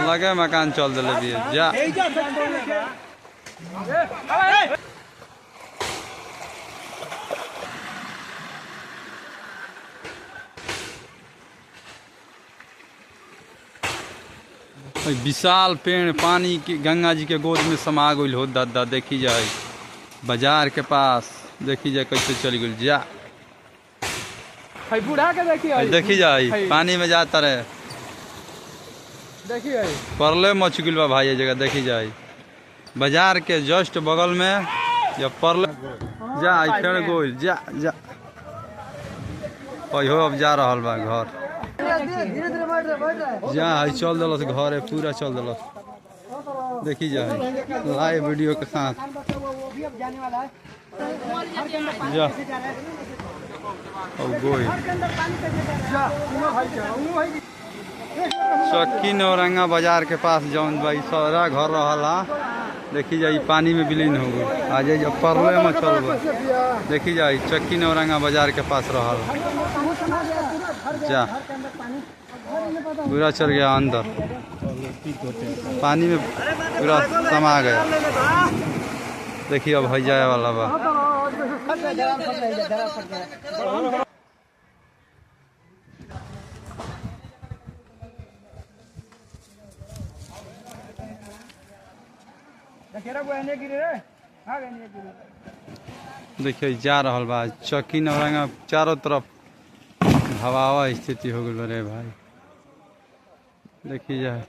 लगे मकान चल दिले भी जा विशाल पेड़ पानी की गंगा जी के गोद में समा गई हो दादा। देखी जाए बाजार के पास, देखी जाए कैसे चली गई जा बुढ़ा के देखी जाए पानी में जाता रहे। देखिए परले मच गई बा भाई ये जगह। देखी जाए बाजार के जस्ट बगल में या परले जा फिर गोल जा जा हो अब जा रहा बा घर जा चल दिल घर है पूरा चल दिल। देखी जाए लाइव वीडियो के साथ जा गोई चक्की नौरंगा बाजार के पास जौन भाई सारा घर रहा। देखी जाए पानी में विलीन हो गई आ जाए परले में चल गए। देखी जाए चक्की नौरंगा बाजार के पास रहा जा पूरा चल गया अंदर पानी में पूरा समा गया। देखिए अब हो जाए वाला बा। देखिए जा रहा बा चक्की नौरंगा चारों तरफ हवा स्थिति हो गई रे भाई। देखी जाए